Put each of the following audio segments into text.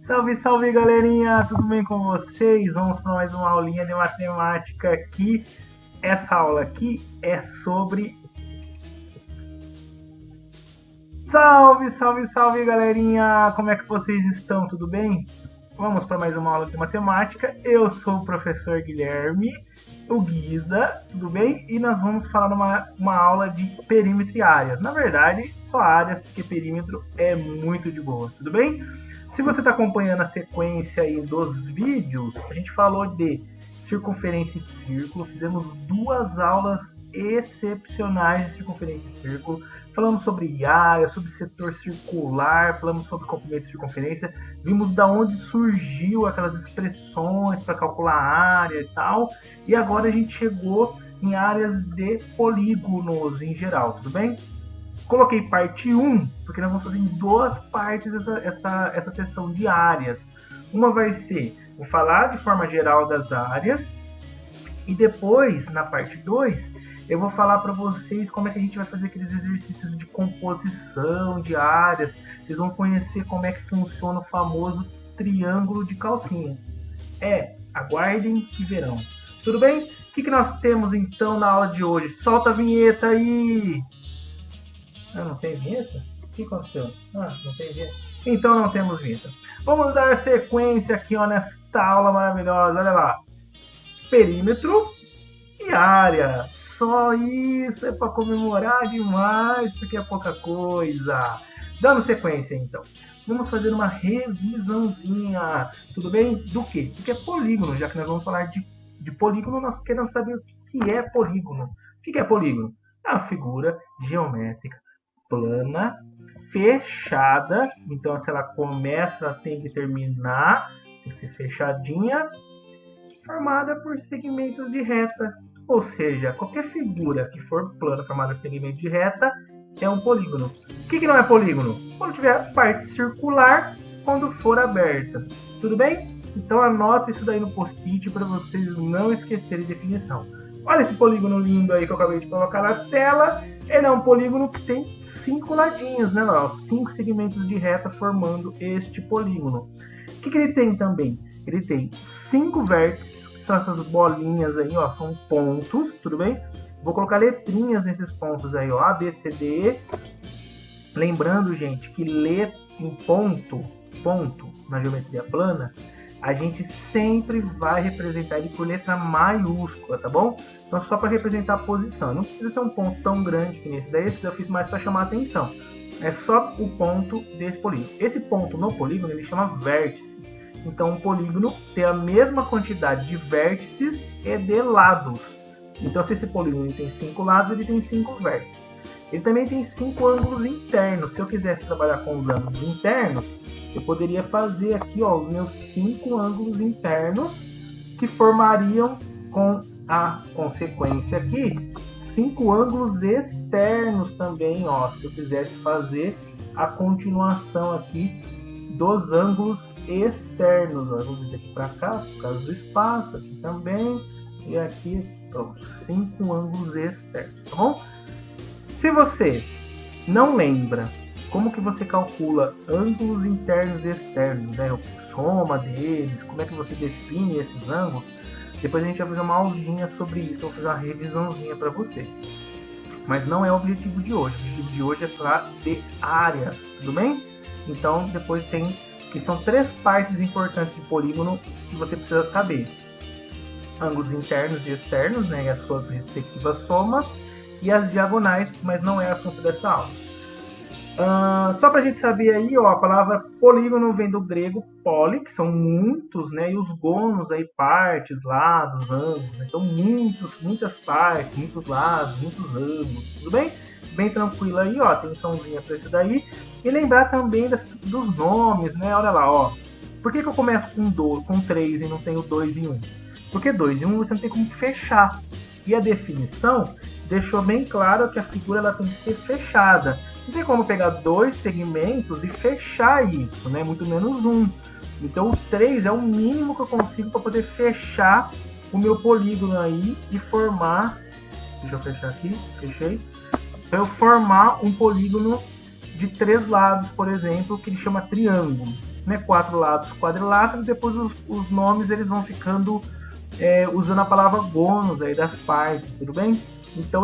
Salve, salve galerinha, tudo bem com vocês? Vamos para mais uma aulinha de matemática aqui. Essa aula aqui é sobre... Salve, salve, salve galerinha, como é que vocês estão? Tudo bem? Vamos para mais uma aula de matemática. Eu sou o professor Guilherme, o Guisa, tudo bem? E nós vamos falar uma aula de perímetro e áreas. Na verdade, só áreas, porque perímetro é muito de boa, tudo bem? Se você está acompanhando a sequência aí dos vídeos, a gente falou de circunferência e círculo, fizemos duas aulas excepcionais de circunferência e círculo, falamos sobre área, sobre setor circular, falamos sobre comprimento e circunferência, vimos da onde surgiu aquelas expressões para calcular a área e tal, e agora a gente chegou em áreas de polígonos em geral, tudo bem? Coloquei parte 1, porque nós vamos fazer em duas partes essa sessão de áreas. Uma vai ser, vou falar de forma geral das áreas, e depois, na parte 2, eu vou falar para vocês como é que a gente vai fazer aqueles exercícios de composição de áreas. Vocês vão conhecer como é que funciona o famoso triângulo de calcinha. Aguardem que verão. Tudo bem? O que nós temos então na aula de hoje? Solta a vinheta aí! Não tem vinheta? O que aconteceu? Não tem vinheta. Então não temos vinheta. Vamos dar sequência aqui nesta aula maravilhosa. Olha lá. Perímetro e área. Só isso é para comemorar demais, porque é pouca coisa. Dando sequência então. Vamos fazer uma revisãozinha. Tudo bem? Do quê? Do que é polígono, já que nós vamos falar de polígono, nós queremos saber o que é polígono. O que é polígono? É uma figura geométrica plana, fechada, então se ela começa, ela tem que terminar, tem que ser fechadinha, formada por segmentos de reta, ou seja, qualquer figura que for plana formada por segmentos de reta é um polígono. O que não é polígono? Quando tiver parte circular, quando for aberta, tudo bem? Então anota isso daí no post-it para vocês não esquecerem a definição. Olha esse polígono lindo aí que eu acabei de colocar na tela, ele é um polígono que tem 5 ladinhos, né? 5 segmentos de reta formando este polígono. O que ele tem também? Ele tem 5 vértices, que são essas bolinhas aí, são pontos, tudo bem? Vou colocar letrinhas nesses pontos aí, A, B, C, D, E. Lembrando, gente, que ler em ponto na geometria plana, a gente sempre vai representar ele por letra maiúscula, tá bom? Então, só para representar a posição. Não precisa ser um ponto tão grande que nesse daí, esse eu fiz mais para chamar a atenção. É só o ponto desse polígono. Esse ponto no polígono, ele chama vértice. Então, um polígono tem a mesma quantidade de vértices e de lados. Então, se esse polígono tem 5 lados, ele tem 5 vértices. Ele também tem 5 ângulos internos. Se eu quisesse trabalhar com os ângulos internos, eu poderia fazer aqui os meus 5 ângulos internos que formariam com a consequência aqui 5 ângulos externos também, se eu quisesse fazer a continuação aqui dos ângulos externos. Vamos vir aqui para cá, por causa do espaço, aqui também, e aqui, pronto, 5 ângulos externos, tá bom? Se você não lembra como que você calcula ângulos internos e externos, né? A soma deles, como é que você define esses ângulos, depois a gente vai fazer uma aulinha sobre isso, vou fazer uma revisãozinha para vocês. Mas não é o objetivo de hoje. O objetivo de hoje é falar de áreas, tudo bem? Então depois tem, que são 3 partes importantes de polígono que você precisa saber. Ângulos internos e externos, né? E as suas respectivas somas, e as diagonais, mas não é assunto dessa aula. Só pra gente saber aí, a palavra polígono vem do grego poli, que são muitos, né? E os gonos aí, partes, lados, ângulos, né? Então muitas partes, muitos lados, muitos ângulos, tudo bem? Bem tranquilo aí, atençãozinha pra isso daí. E lembrar também dos nomes, né? Olha lá, Por que eu começo com 3 e não tenho 2 e 1? Porque 2 e 1 você não tem como fechar. E a definição deixou bem claro que a figura ela tem que ser fechada. Não tem como pegar 2 segmentos e fechar isso, né? Muito menos 1. Então o 3 é o mínimo que eu consigo para poder fechar o meu polígono aí e formar... Deixa eu fechar aqui, fechei. Para eu formar um polígono de 3 lados, por exemplo, que ele chama triângulo. né? 4 lados quadriláteros, depois os nomes eles vão ficando usando a palavra gônus aí das partes, tudo bem? Então,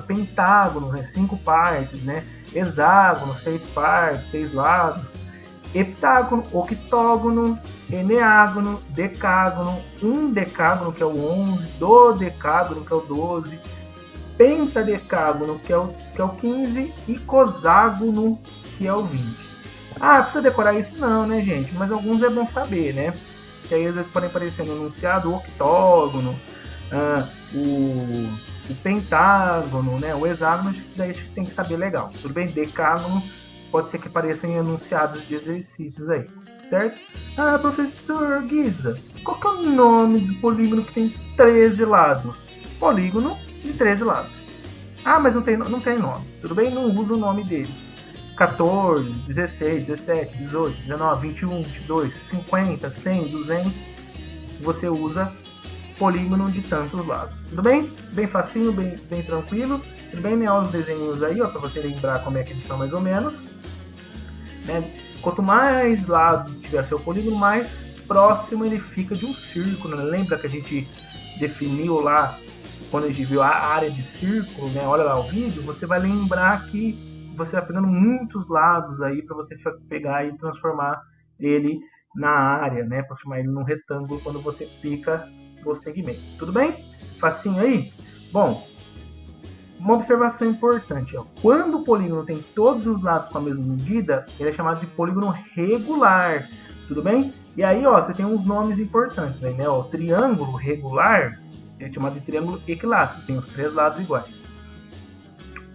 pentágono, né? 5 partes, né? Hexágono, 6 partes, 6 lados. Heptágono, octógono, eneágono, decágono, decágono, que é o 11, dodecágono, que é o 12, pentadecágono, que é o 15, e coságono, que é o 20. Ah, precisa decorar isso? Não, né, gente? Mas alguns é bom saber, né? Que aí às vezes podem aparecer no enunciado o octógono, o pentágono, né? O hexágono, daí a gente tem que saber legal. Tudo bem? Decágono pode ser que apareça em enunciados de exercícios aí, certo? Ah, professor Guisa, qual que é o nome do polígono que tem 13 lados? Polígono de 13 lados. Ah, mas não tem nome. Tudo bem? Não usa o nome dele. 14, 16, 17, 18, 19, 21, 22, 50, 100, 200. Você usa polígono de tantos lados. Tudo bem? Bem facinho, bem tranquilo. Tudo bem? Olha os desenhos aí, ó, para você lembrar como é que eles são mais ou menos. Né? Quanto mais lados tiver seu polígono, mais próximo ele fica de um círculo. Né? Lembra que a gente definiu lá, quando a gente viu a área de círculo, né? Olha lá o vídeo, você vai lembrar que você vai pegando muitos lados aí para você pegar e transformar ele na área, né? Para transformar ele num retângulo quando você pica o segmento. Tudo bem? Facinho aí? Bom, uma observação importante, ó. Quando o polígono tem todos os lados com a mesma medida, ele é chamado de polígono regular, tudo bem? E aí, ó, você tem uns nomes importantes, né? O triângulo regular é chamado de triângulo equilátero, tem os 3 lados iguais.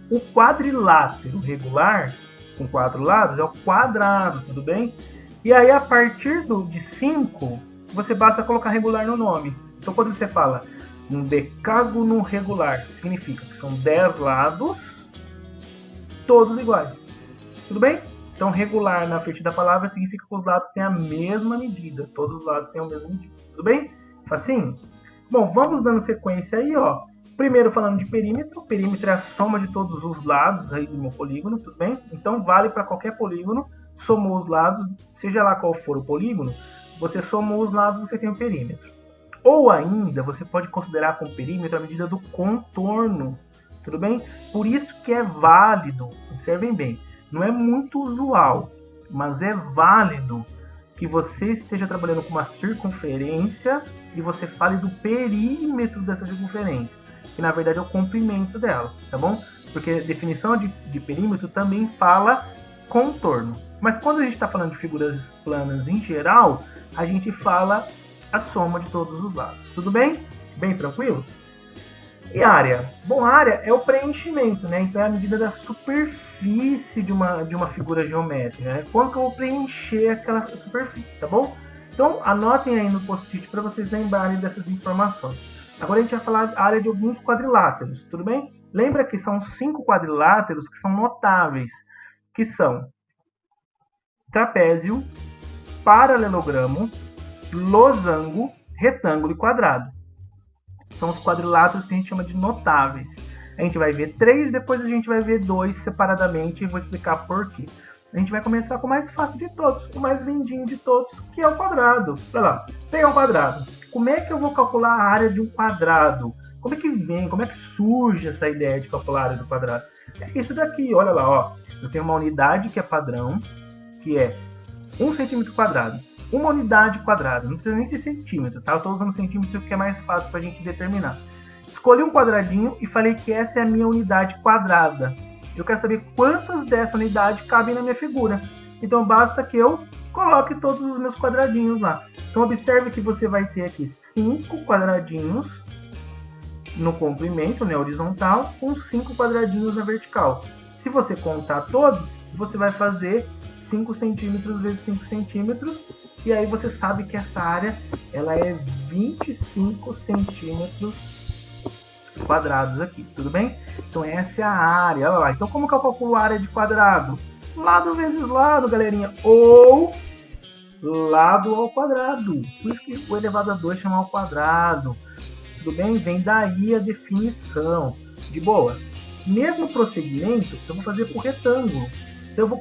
O quadrilátero regular, com 4 lados, é o quadrado, tudo bem? E aí, a partir de 5, você basta colocar regular no nome. Então, quando você fala um decágono regular, significa que são 10 lados, todos iguais. Tudo bem? Então, regular na frente da palavra significa que os lados têm a mesma medida. Todos os lados têm a mesma medida. Tudo bem? Facinho? Bom, vamos dando sequência aí, ó. Primeiro falando de perímetro. Perímetro é a soma de todos os lados aí do meu polígono, tudo bem? Então, vale para qualquer polígono. Somou os lados, seja lá qual for o polígono, você somou os lados, você tem o perímetro. Ou ainda, você pode considerar como perímetro a medida do contorno, tudo bem? Por isso que é válido, observem bem, não é muito usual, mas é válido que você esteja trabalhando com uma circunferência e você fale do perímetro dessa circunferência, que na verdade é o comprimento dela, tá bom? Porque a definição de perímetro também fala contorno. Mas quando a gente está falando de figuras planas em geral, a gente fala a soma de todos os lados. Tudo bem? Bem tranquilo? E área? Bom, área é o preenchimento, né? Então é a medida da superfície de uma figura geométrica, né? Quanto que eu vou preencher aquela superfície, tá bom? Então anotem aí no post-it para vocês lembrarem dessas informações. Agora a gente vai falar da área de alguns quadriláteros, tudo bem? Lembra que são 5 quadriláteros que são notáveis, que são trapézio, paralelogramo, losango, retângulo e quadrado. São os quadriláteros que a gente chama de notáveis. A gente vai ver 3, depois a gente vai ver 2 separadamente e vou explicar por quê. A gente vai começar com o mais fácil de todos, o mais lindinho de todos, que é o quadrado. Olha lá, tem um quadrado. Como é que eu vou calcular a área de um quadrado? Como é que vem, como é que surge essa ideia de calcular a área do quadrado? É isso daqui, olha lá, ó. Eu tenho uma unidade que é padrão, que é 1 centímetro quadrado. Uma unidade quadrada, não precisa nem ser centímetro, tá? Eu estou usando centímetro porque é mais fácil para a gente determinar. Escolhi um quadradinho e falei que essa é a minha unidade quadrada. Eu quero saber quantas dessa unidade cabem na minha figura. Então basta que eu coloque todos os meus quadradinhos lá. Então observe que você vai ter aqui 5 quadradinhos no comprimento, né, horizontal, com 5 quadradinhos na vertical. Se você contar todos, você vai fazer 5 centímetros vezes 5 centímetros. E aí você sabe que essa área ela é 25 centímetros quadrados aqui, tudo bem? Então essa é a área, olha lá. Então como que eu calculo a área de quadrado? Lado vezes lado, galerinha, ou lado ao quadrado. Por isso que o elevado a 2 chama ao quadrado, tudo bem? Vem daí a definição. De boa. Mesmo prosseguimento, eu vou fazer por retângulo. eu vou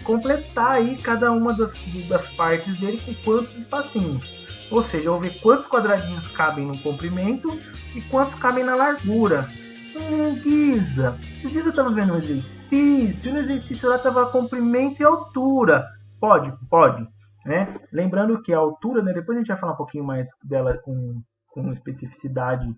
completar aí cada uma das partes dele com quantos espacinhos. Ou seja, eu vou ver quantos quadradinhos cabem no comprimento e quantos cabem na largura. Guisa, eu estava vendo um exercício, no exercício lá estava comprimento e altura. Pode, né? Lembrando que a altura, né, depois a gente vai falar um pouquinho mais dela com especificidade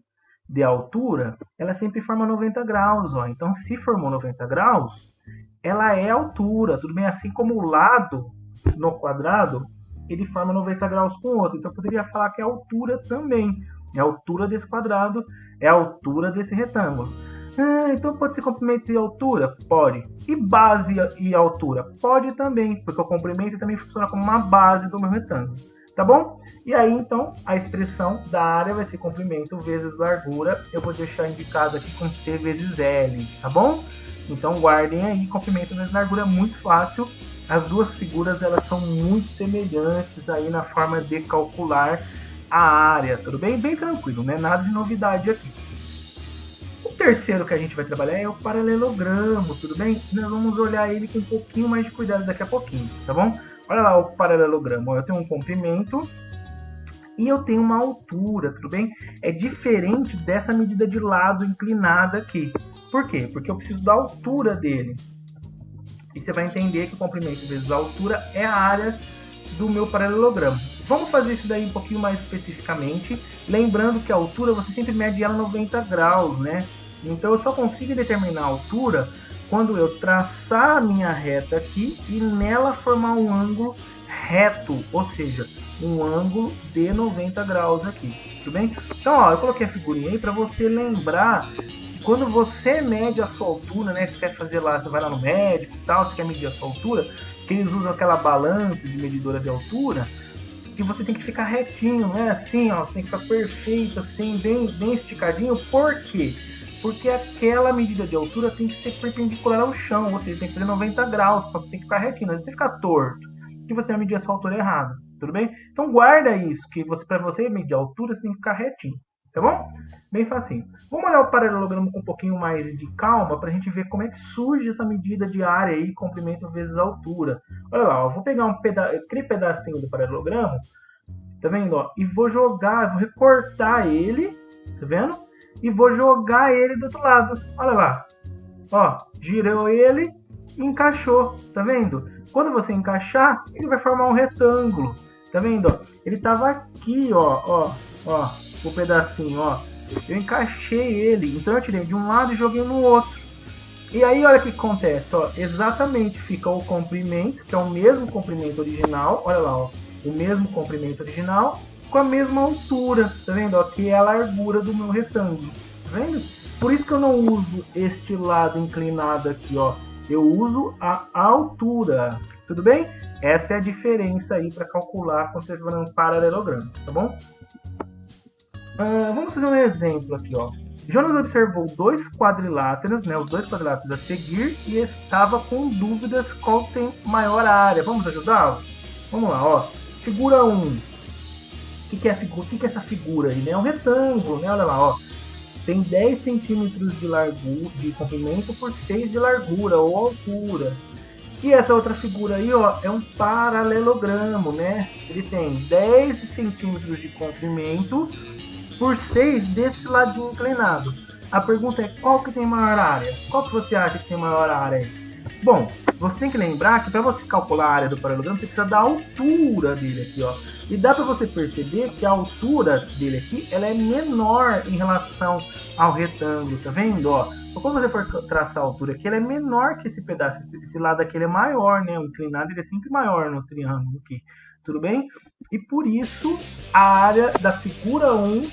de altura, ela sempre forma 90 graus, ó. Então, se formou 90 graus, ela é altura, tudo bem? Assim como o lado no quadrado, ele forma 90 graus com o outro. Então, eu poderia falar que é a altura também. É a altura desse quadrado, é a altura desse retângulo. Então pode ser comprimento e altura? Pode. E base e altura? Pode também, porque o comprimento também funciona como uma base do meu retângulo. Tá bom? E aí, então, a expressão da área vai ser comprimento vezes largura. Eu vou deixar indicado aqui com C vezes L, tá bom? Então, guardem aí, comprimento vezes largura é muito fácil. As duas figuras, elas são muito semelhantes aí na forma de calcular a área, tudo bem? Bem tranquilo, né? Nada de novidade aqui. O terceiro que a gente vai trabalhar é o paralelogramo, tudo bem? Nós vamos olhar ele com um pouquinho mais de cuidado daqui a pouquinho, tá bom? Olha lá o paralelogramo, eu tenho um comprimento e eu tenho uma altura, tudo bem? É diferente dessa medida de lado inclinada aqui. Por quê? Porque eu preciso da altura dele. E você vai entender que o comprimento vezes a altura é a área do meu paralelogramo. Vamos fazer isso daí um pouquinho mais especificamente, lembrando que a altura você sempre mede ela 90 graus, né? Então eu só consigo determinar a altura quando eu traçar a minha reta aqui e nela formar um ângulo reto, ou seja, um ângulo de 90 graus aqui, tudo bem? Então, ó, eu coloquei a figurinha aí para você lembrar que quando você mede a sua altura, né? Você quer fazer lá, você vai lá no médico e tal, você quer medir a sua altura, que eles usam aquela balança de medidora de altura, que você tem que ficar retinho, não é assim, ó, você tem que ficar perfeito, assim, bem esticadinho. Por quê? Porque aquela medida de altura tem que ser perpendicular ao chão, ou seja, tem que fazer 90 graus, para você tem que ficar retinho, não você ficar torto, que você vai medir a sua altura errada, tudo bem? Então guarda isso, que para você medir a altura, você tem que ficar retinho, tá bom? Bem facinho. Vamos olhar o paralelogramo com um pouquinho mais de calma, para a gente ver como é que surge essa medida de área aí, comprimento vezes altura. Olha lá, eu vou pegar aquele pedacinho do paralelogramo, tá vendo, ó, e vou jogar, vou recortar ele, tá vendo? E vou jogar ele do outro lado. Olha lá. Ó, girou ele e encaixou. Tá vendo? Quando você encaixar, ele vai formar um retângulo. Tá vendo? Ó? Ele tava aqui, ó. O pedacinho, ó. Eu encaixei ele. Então eu tirei de um lado e joguei no outro. E aí, olha o que acontece, ó. Exatamente, fica o comprimento, que é o mesmo comprimento original. Olha lá, ó. O mesmo comprimento original com a mesma altura, tá vendo? Ó, que é a largura do meu retângulo, tá vendo? Por isso que eu não uso este lado inclinado aqui, ó. Eu uso a altura, tudo bem? Essa é a diferença aí para calcular quando você for um paralelogramo, tá bom? Vamos fazer um exemplo aqui, ó. Jonas observou dois quadriláteros, né? Os dois quadriláteros a seguir e estava com dúvidas qual tem maior área. Vamos ajudá-lo? Vamos lá, ó. Figura 1. O que é essa figura aí, né? É um retângulo, né? Olha lá, ó. Tem 10 centímetros de largura, de comprimento por 6 de largura ou altura. E essa outra figura aí, ó, é um paralelogramo, né? Ele tem 10 centímetros de comprimento por 6 desse ladinho inclinado. A pergunta é qual que tem maior área? Qual que você acha que tem maior área aí? Bom, você tem que lembrar que para você calcular a área do paralelogramo, você precisa da altura dele aqui, ó. E dá para você perceber que a altura dele aqui, ela é menor em relação ao retângulo, tá vendo, ó? Então, quando você for traçar a altura aqui, ela é menor que esse pedaço, esse lado aqui ele é maior, né? O inclinado ele é sempre maior no triângulo aqui, tudo bem? E por isso, a área da figura 1,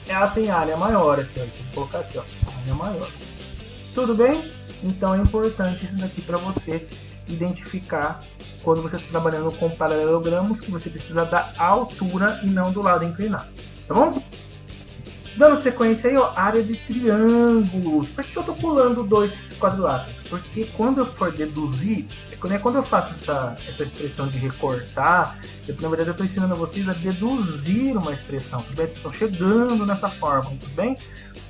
ela tem área maior aqui, ó. Vou colocar aqui, ó, área maior. Tudo bem? Então é importante isso daqui para você identificar quando você está trabalhando com paralelogramos, que você precisa da altura e não do lado inclinado, tá bom? Dando sequência aí, ó, área de triângulos. Por que eu tô pulando dois quadriláteros? Porque quando eu for deduzir, quando eu faço essa expressão de recortar, na verdade eu estou ensinando a vocês a deduzir uma expressão, tudo bem? Vocês estão chegando nessa forma, tudo bem?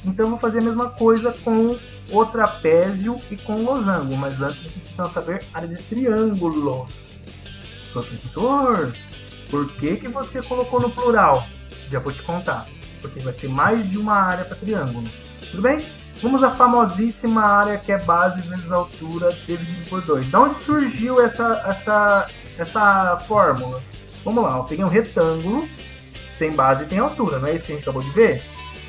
Então eu vou fazer a mesma coisa com o trapézio e com o losango, mas antes vocês precisam saber a área de triângulo. Professor, por que você colocou no plural? Já vou te contar. Porque vai ter mais de uma área para triângulo. Tudo bem? Vamos à famosíssima área que é base vezes altura dividido por 2. De onde surgiu essa fórmula? Vamos lá, eu peguei um retângulo, tem base e tem altura, não é isso que a gente acabou de ver?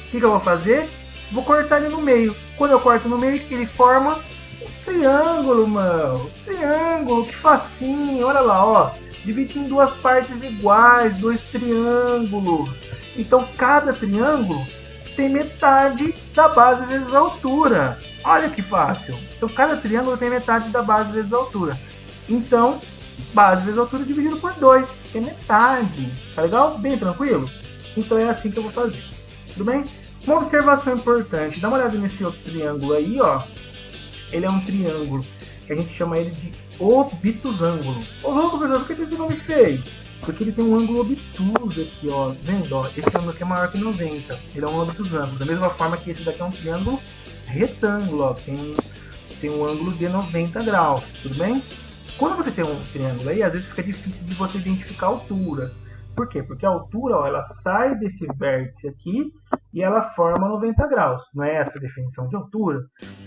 O que eu vou fazer? Vou cortar ele no meio. Quando eu corto no meio, ele forma um triângulo, mano. Triângulo, que facinho. Olha lá, ó. Divide em duas partes iguais, dois triângulos. Então, cada triângulo tem metade da base vezes a altura. Olha que fácil. Então, cada triângulo tem metade da base vezes a altura. Então, base vezes a altura dividido por 2, que é metade. Tá legal? Bem tranquilo? Então, é assim que eu vou fazer. Tudo bem? Uma observação importante. Dá uma olhada nesse outro triângulo aí, ó. Ele é um triângulo que a gente chama ele de obtusângulo. Ô, louco, professor, por que esse nome feio? Porque ele tem um ângulo obtuso aqui, ó. Vendo? Ó, esse ângulo aqui é maior que 90. Ele é um obtusângulo. Da mesma forma que esse daqui é um triângulo retângulo, ó. Tem um ângulo de 90 graus. Tudo bem? Quando você tem um triângulo aí, às vezes fica difícil de você identificar a altura. Por quê? Porque a altura, ó, ela sai desse vértice aqui e ela forma 90 graus. Não é essa a definição de altura?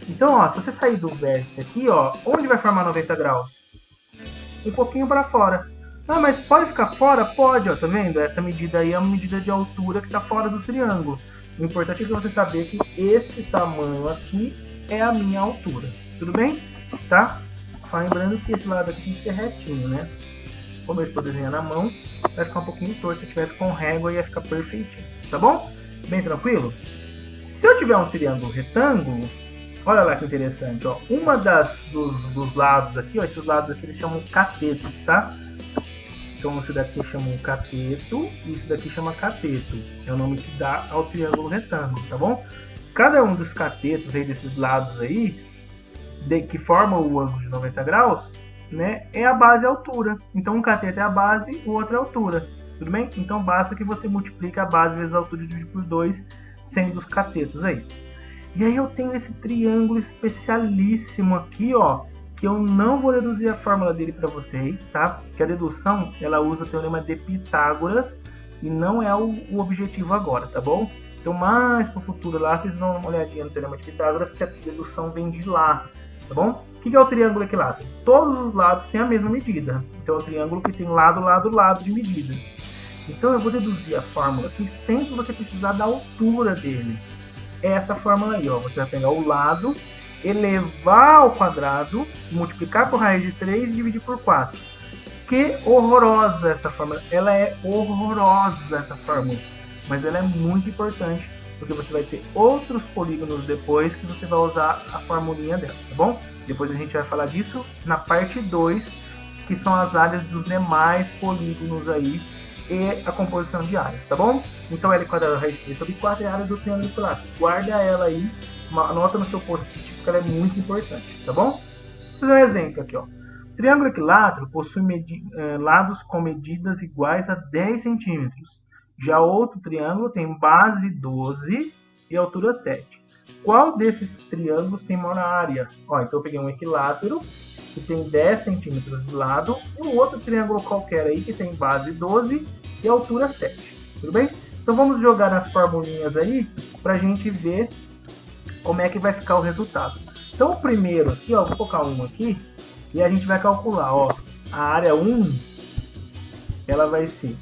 Então, ó, se você sair do vértice aqui, ó, onde vai formar 90 graus? Um pouquinho para fora. Ah, mas pode ficar fora? Pode, ó, tá vendo? Essa medida aí é uma medida de altura que está fora do triângulo. O importante é que você saber que esse tamanho aqui é a minha altura. Tudo bem? Tá? Só lembrando que esse lado aqui tem que ser retinho, né? Como eu estou desenhando à mão, vai ficar um pouquinho torto. Se tivesse com régua, ia ficar perfeitinho. Tá bom? Bem tranquilo? Se eu tiver um triângulo retângulo, olha lá que interessante, ó. Uma dos lados aqui, ó, esses lados aqui eles chamam catetos, tá? Então isso daqui chama um cateto e isso daqui chama cateto. É o nome que dá ao triângulo retângulo, tá bom? Cada um dos catetos aí desses lados aí, que formam o ângulo de 90 graus, né, é a base e a altura. Então um cateto é a base, o outro é a altura. Tudo bem? Então basta que você multiplique a base vezes a altura dividido por 2, sendo os catetos aí. E aí eu tenho esse triângulo especialíssimo aqui, ó, que eu não vou deduzir a fórmula dele para vocês, tá? Que a dedução, ela usa o teorema de Pitágoras e não é o objetivo agora, tá bom? Então, mais pro futuro lá, vocês dão uma olhadinha no teorema de Pitágoras, que a dedução vem de lá, tá bom? O que é o triângulo equilátero? Todos os lados têm a mesma medida. Então, é um triângulo que tem lado, lado, lado de medida. Então, eu vou deduzir a fórmula aqui sem que você precisar da altura dele. É essa fórmula aí, ó. Você vai pegar o lado, elevar ao quadrado, multiplicar por raiz de 3 e dividir por 4. Que horrorosa essa fórmula. Ela é horrorosa, essa fórmula. Mas ela é muito importante, porque você vai ter outros polígonos depois que você vai usar a formulinha dela, tá bom? Depois a gente vai falar disso na parte 2, que são as áreas dos demais polígonos aí e a composição de áreas, tá bom? Então L quadrado raiz de 3 sobre 4 é a área do triângulo equilátero. Guarda ela aí, anota no seu post-it, porque ela é muito importante, tá bom? Vou fazer um exemplo aqui, ó. Triângulo equilátero possui lados com medidas iguais a 10 centímetros. Já outro triângulo tem base 12 e altura 7. Qual desses triângulos tem maior área? Ó, então eu peguei um equilátero que tem 10 centímetros de lado e um outro triângulo qualquer aí que tem base 12 e altura 7. Tudo bem? Então vamos jogar nas formulinhas aí pra gente ver como é que vai ficar o resultado. Então o primeiro aqui, ó, vou colocar um aqui e a gente vai calcular, ó, a área 1, ela vai ser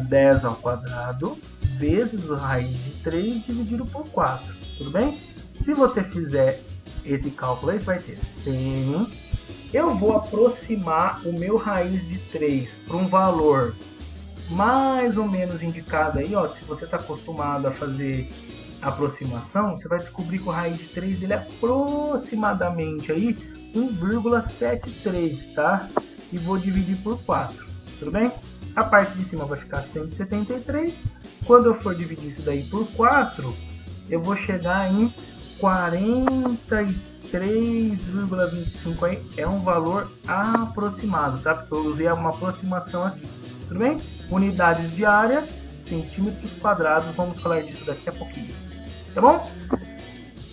10 ao quadrado vezes a raiz de 3 dividido por 4, tudo bem? Se você fizer esse cálculo aí, vai ter 100. Eu vou aproximar o meu raiz de 3 para um valor mais ou menos indicado aí, ó. Se você está acostumado a fazer aproximação, você vai descobrir que o raiz de 3 dele é aproximadamente aí 1,73, tá? E vou dividir por 4, tudo bem? A parte de cima vai ficar 173 Quando eu for dividir isso daí por 4, eu vou chegar em 43,25 aí. É um valor aproximado, tá? Porque eu usei uma aproximação aqui. Tudo bem? Unidades de área, centímetros quadrados. Vamos falar disso daqui a pouquinho. Tá bom?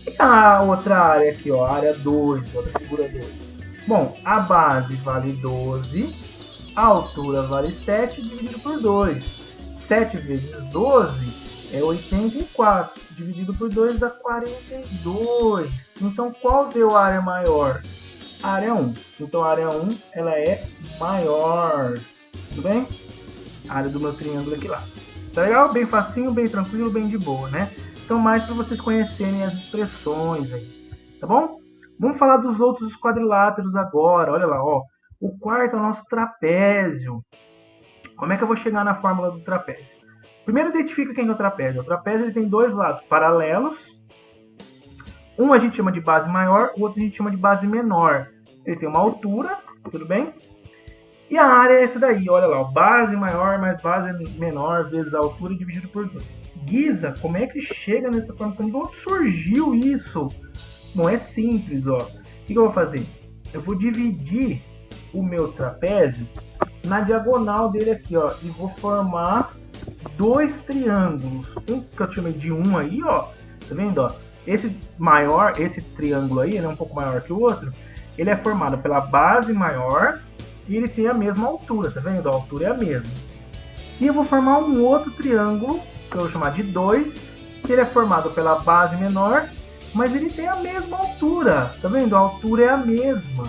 E a outra área aqui, ó, a área 2, outra figura 2. Bom, a base vale 12, a altura vale 7 dividido por 2. 7 vezes 12 é 84, dividido por 2 dá 42. Então, qual deu a área maior? A área 1. Então, a área 1 ela é maior. Tudo bem? A área do meu triângulo aqui lá. Tá legal? Bem facinho, bem tranquilo, bem de boa, né? Então, mais para vocês conhecerem as expressões aí. Tá bom? Vamos falar dos outros quadriláteros agora. Olha lá, ó. O quarto é o nosso trapézio. Como é que eu vou chegar na fórmula do trapézio? Primeiro identifica quem é o trapézio. O trapézio ele tem dois lados paralelos. Um a gente chama de base maior, o outro a gente chama de base menor. Ele tem uma altura, tudo bem? E a área é essa daí, olha lá. Base maior mais base menor vezes a altura dividido por 2. Guisa, como é que chega nessa fórmula? Como surgiu isso? Bom, é simples, ó. O que eu vou fazer? Eu vou dividir o meu trapézio na diagonal dele aqui, ó, e vou formar dois triângulos. Um que eu chamei de 1 aí, ó, tá vendo, ó? Esse maior, esse triângulo aí, ele é um pouco maior que o outro. Ele é formado pela base maior e ele tem a mesma altura, tá vendo? A altura é a mesma. E eu vou formar um outro triângulo, que eu vou chamar de 2, que ele é formado pela base menor, mas ele tem a mesma altura, tá vendo? A altura é a mesma,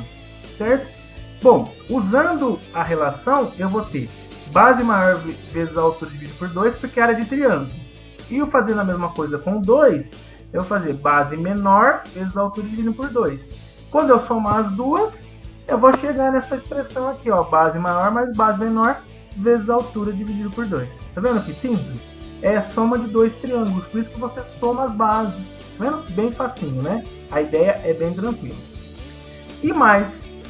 certo? Bom, usando a relação, eu vou ter base maior vezes a altura dividido por 2, porque é área de triângulo. E eu fazendo a mesma coisa com 2, eu vou fazer base menor vezes a altura dividido por 2. Quando eu somar as duas, eu vou chegar nessa expressão aqui, ó, base maior mais base menor vezes a altura dividido por 2. Tá vendo que simples? É a soma de dois triângulos, por isso que você soma as bases. Tá vendo? Bem facinho, né? A ideia é bem tranquila. E mais,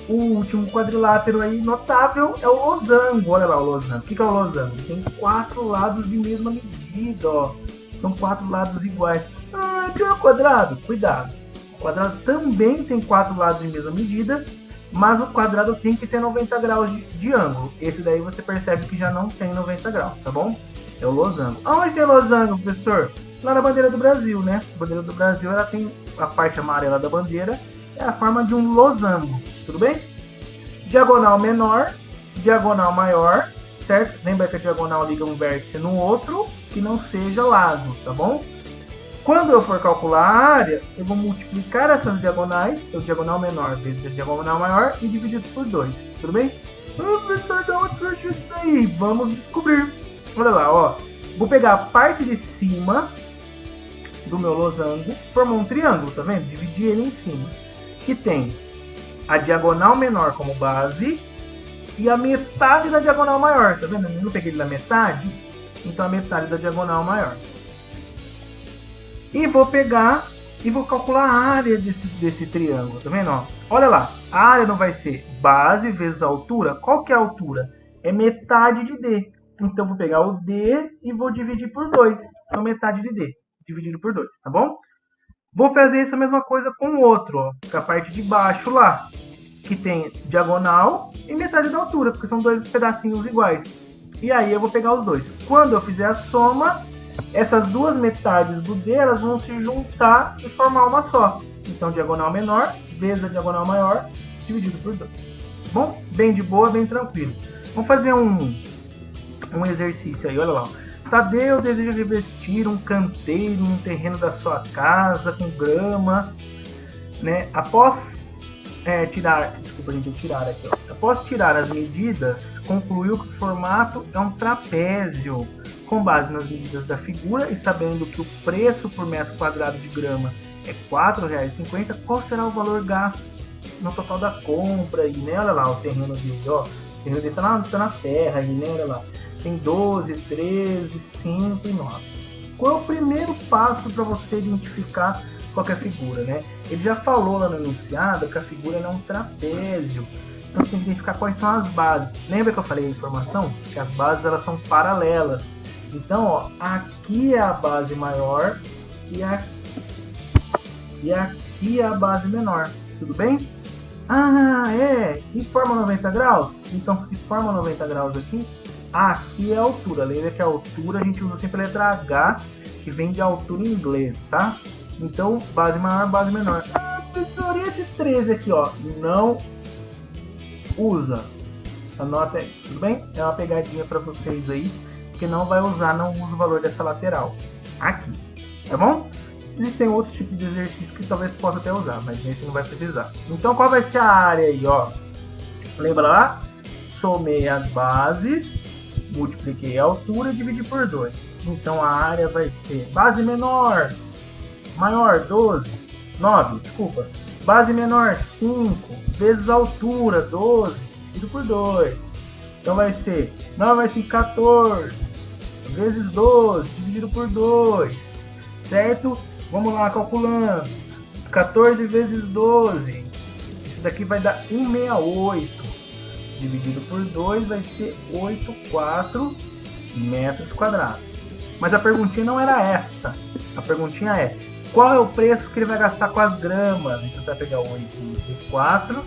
o último quadrilátero aí notável é o losango. Olha lá o losango. O que é o losango? Tem 4 lados de mesma medida, ó. São 4 lados iguais. Ah, tem um quadrado? Cuidado. O quadrado também tem 4 lados de mesma medida, mas o quadrado tem que ter 90 graus de ângulo. Esse daí você percebe que já não tem 90 graus, tá bom? É o losango. Aonde tem losango, professor? Lá na bandeira do Brasil, né? A bandeira do Brasil, ela tem a parte amarela da bandeira, é a forma de um losango, tudo bem? Diagonal menor, diagonal maior, certo? Lembra que a diagonal liga um vértice no outro, que não seja lado, tá bom? Quando eu for calcular a área, eu vou multiplicar essas diagonais, o diagonal menor vezes a diagonal maior, e dividido por 2, tudo bem? Professor, de onde surgiu isso daí? Vamos descobrir. Olha lá, ó. Vou pegar a parte de cima do meu losango, formar um triângulo, tá vendo? Dividir ele em cima. Que tem a diagonal menor como base e a metade da diagonal maior, tá vendo? Eu não peguei ele na metade, então a metade da diagonal maior. E vou pegar e vou calcular a área desse triângulo, tá vendo? Ó? Olha lá, a área não vai ser base vezes a altura. Qual que é a altura? É metade de D. Então, vou pegar o D e vou dividir por 2. Então, metade de D, dividido por 2, tá bom? Vou fazer essa mesma coisa com o outro, ó, com a parte de baixo lá, que tem diagonal e metade da altura, porque são dois pedacinhos iguais. E aí, eu vou pegar os dois. Quando eu fizer a soma, essas duas metades do D, elas vão se juntar e formar uma só. Então, diagonal menor vezes a diagonal maior, dividido por 2. Bom, bem de boa, bem tranquilo. Vamos fazer um exercício aí, olha lá. Tadeu deseja revestir um canteiro no terreno da sua casa com grama, né? Após tirar aqui, ó. Após tirar as medidas, concluiu que o formato é um trapézio. Com base nas medidas da figura e sabendo que o preço por metro quadrado de grama é R$ 4,50, qual será o valor gasto no total da compra aí, né? Olha lá o terreno dele, ó. O terreno dele tá na terra aí, né? Olha lá. Tem 12, 13, 5 e 9. Qual é o primeiro passo para você identificar qual é a figura, né? Ele já falou lá no enunciado que a figura é um trapézio. Então você tem que identificar quais são as bases. Lembra que eu falei a informação? Que as bases elas são paralelas. Então, ó, aqui é a base maior e aqui é a base menor. Tudo bem? Ah, é? E forma 90 graus? Então, se forma 90 graus aqui, aqui é a altura. Lembra que a altura a gente usa sempre a letra H, que vem de altura em inglês, tá? Então, base maior, base menor. Ah, professor, e esses 13 aqui, ó? Não usa. Anota aí, tudo bem? É uma pegadinha para vocês aí, que não vai usar, não usa o valor dessa lateral. Aqui, tá bom? Existem outros tipos de exercícios que talvez possa até usar, mas nesse não vai precisar. Então, qual vai ser a área aí, ó? Lembra lá? Somei as bases, multipliquei a altura e dividi por 2. Então, a área vai ser base menor, maior, 12, 9, desculpa. Base menor, 5, vezes a altura, 12, dividido por 2. Então, vai ser 9 vai ser 14, vezes 12, dividido por 2, certo? Vamos lá, calculando. 14 vezes 12. Isso daqui vai dar 168. Dividido por 2 vai ser 8,4 metros quadrados. Mas a perguntinha não era essa. A perguntinha é: qual é o preço que ele vai gastar com as gramas? Então você vai pegar o 8,4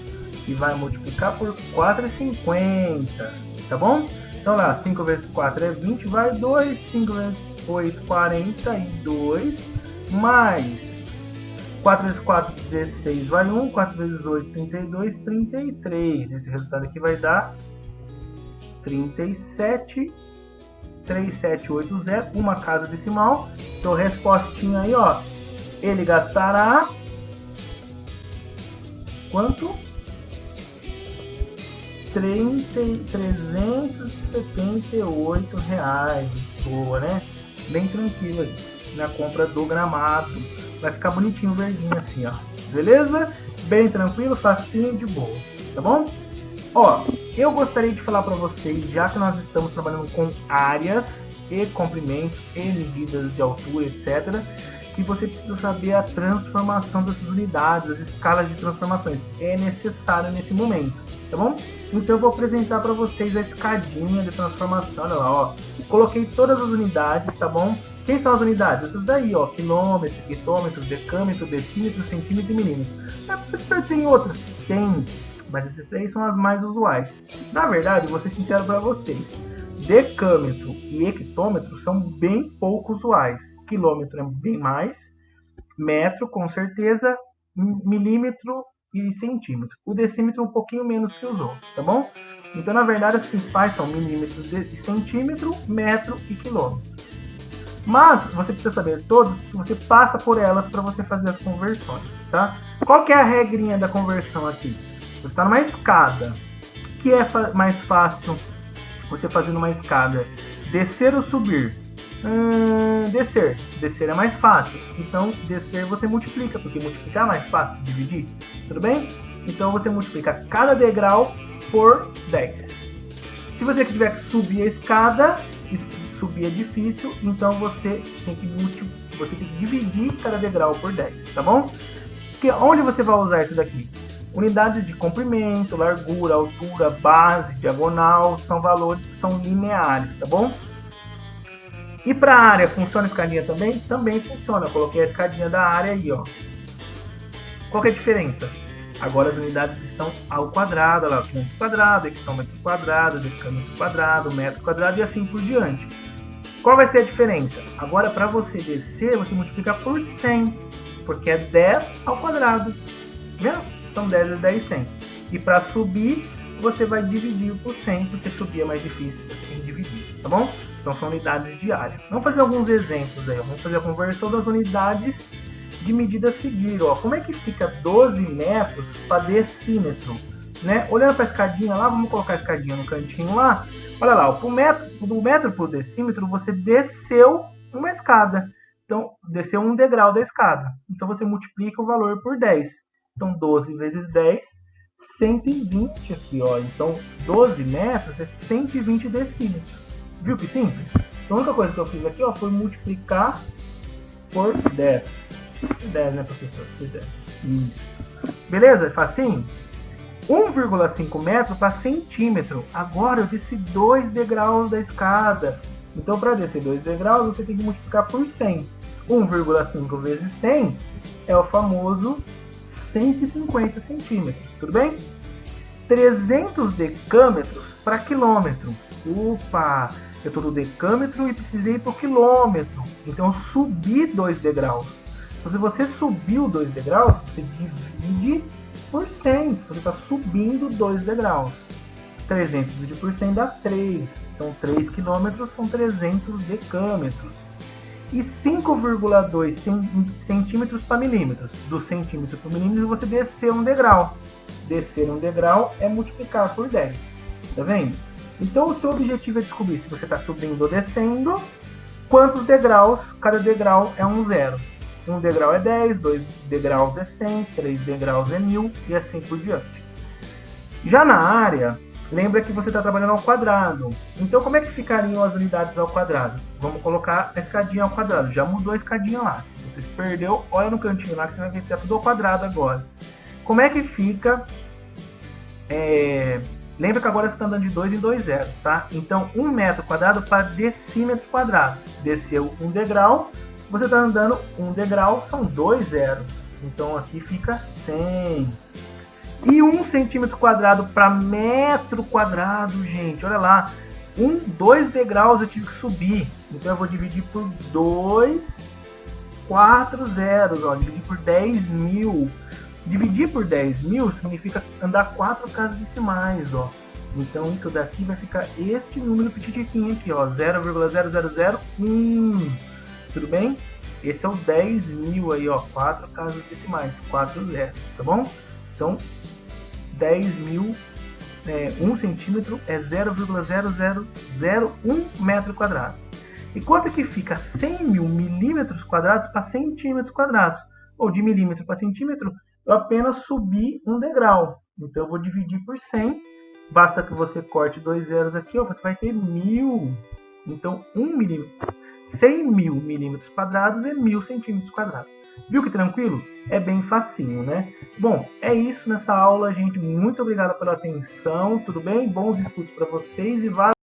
e vai multiplicar por 4,50. Tá bom? Então lá, 5 vezes 4 é 20, vai 2. 5 vezes 8, 42. Mais 4 vezes 4, 16, vai 1, 4 vezes 8, 32, 33. Esse resultado aqui vai dar 37, 3780, uma casa decimal. Então, respostinha aí, ó. Ele gastará quanto? 378 reais. Boa, né? Bem tranquilo aí na compra do gramado. Vai ficar bonitinho, verdinho assim, ó. Beleza? Bem tranquilo, facinho, de boa. Tá bom? Ó, eu gostaria de falar para vocês, já que nós estamos trabalhando com áreas e comprimentos e medidas de altura, etc., que você precisa saber a transformação dessas unidades, as escalas de transformações. É necessário nesse momento, tá bom? Então eu vou apresentar para vocês a escadinha de transformação. Olha lá, ó. Coloquei todas as unidades, tá bom? Quem são as unidades? Essas daí, ó. Quilômetro, hectômetro, decâmetro, decímetro, centímetro e milímetro. Tem outras? Tem. Mas essas três são as mais usuais. Na verdade, vou ser sincero para vocês. Decâmetro e hectômetro são bem pouco usuais. Quilômetro é bem mais. Metro, com certeza. Milímetro e centímetro. O decímetro um pouquinho menos que os outros, tá bom? Então, na verdade, as principais são milímetros e centímetro, metro e quilômetro. Mas você precisa saber todos, que você passa por elas para você fazer as conversões, tá? Qual que é a regrinha da conversão aqui? Você está numa escada. O que é mais fácil você fazer numa escada? Descer ou subir? Descer. Descer é mais fácil. Então, descer você multiplica, porque multiplicar é mais fácil de dividir. Tudo bem? Então, você multiplica cada degrau por 10. Se você tiver que subir a escada, subir é difícil, então você tem que dividir cada degrau por 10, tá bom? Porque onde você vai usar isso daqui? Unidades de comprimento, largura, altura, base, diagonal, são valores que são lineares, tá bom? E para a área, funciona a escadinha também? Também funciona. Eu coloquei a escadinha da área aí, ó. Qual que é a diferença? Agora as unidades estão ao quadrado, olha lá, quilômetro quadrado, hectômetro quadrado, decâmetro quadrado, metro quadrado e assim por diante. Qual vai ser a diferença? Agora, para você descer, você multiplica por 100, porque é 10 ao quadrado. Viu? São 10 vezes 10, 100. E para subir, você vai dividir por 100, porque subir é mais difícil, você tem que dividir, tá bom? Então são unidades de área. Vamos fazer alguns exemplos aí. Vamos fazer a conversão das unidades de medida a seguir. Ó. Como é que fica 12 metros para decímetro? Né? Olhando para a escadinha lá, vamos colocar a escadinha no cantinho lá. Olha lá, do metro por decímetro, você desceu uma escada. Então, desceu um degrau da escada. Então, você multiplica o valor por 10. Então, 12 vezes 10, 120 aqui, ó. Então, 12 metros é 120 decímetros. Viu que simples? Então, a única coisa que eu fiz aqui, ó, foi multiplicar por 10. 10, né, professor? 10. Isso. Beleza? Facinho? 1,5 metro para centímetro. Agora eu desci 2 degraus da escada. Então, para descer 2 degraus, você tem que multiplicar por 100. 1,5 vezes 100 é o famoso 150 centímetros, tudo bem? 300 decâmetros para quilômetro. Opa, eu estou no decâmetro e precisei ir para o quilômetro. Então, eu subi 2 degraus. Então, se você subiu 2 degraus, você divide por 100. Você está subindo 2 degraus. 300 dividido por 100 dá 3. Então, 3 quilômetros são 300 decâmetros. E 5,2 centímetros para milímetros. Do centímetro para milímetro, você desceu um degrau. Descer um degrau é multiplicar por 10. Tá vendo? Então, o seu objetivo é descobrir se você está subindo ou descendo, quantos degraus, cada degrau é um zero. Um degrau é 10, 2 degraus é 100, 3 degraus é 1000 e assim por diante. Já na área, lembra que você está trabalhando ao quadrado. Então, como é que ficariam as unidades ao quadrado? Vamos colocar a escadinha ao quadrado. Já mudou a escadinha lá. Se você se perdeu, olha no cantinho lá que você vai ver que está tudo ao quadrado agora. Como é que fica? Lembra que agora você está andando de 2 em 2 zeros, tá? Então, 1 metro quadrado para decímetro quadrado. Desceu um degrau, você está andando 1 degrau, são 2 zeros. Então, aqui fica 100. E 1 centímetro quadrado para metro quadrado, gente, olha lá. 2 degraus eu tive que subir. Então, eu vou dividir por 2, 4 zeros, ó, dividir por 10.000. Dividir por 10.000 significa andar 4 casas decimais, ó. Então isso daqui vai ficar este número petitiquinho aqui, ó, 0,0001. Tudo bem? Esse é o 10.000 aí, ó, 4 casas decimais, 4 zeros, tá bom? Então 10.000, 1 centímetro é 0,0001 metro quadrado. E quanto que fica 100.000 milímetros quadrados para centímetros quadrados? Ou de milímetro para centímetro, eu apenas subi um degrau. Então, eu vou dividir por 100. Basta que você corte 2 zeros aqui, ó, você vai ter 1000. Então, 100.000 milímetros quadrados é 1000 centímetros quadrados. Viu que tranquilo? É bem facinho, né? Bom, é isso nessa aula, gente. Muito obrigado pela atenção. Tudo bem? Bons estudos para vocês e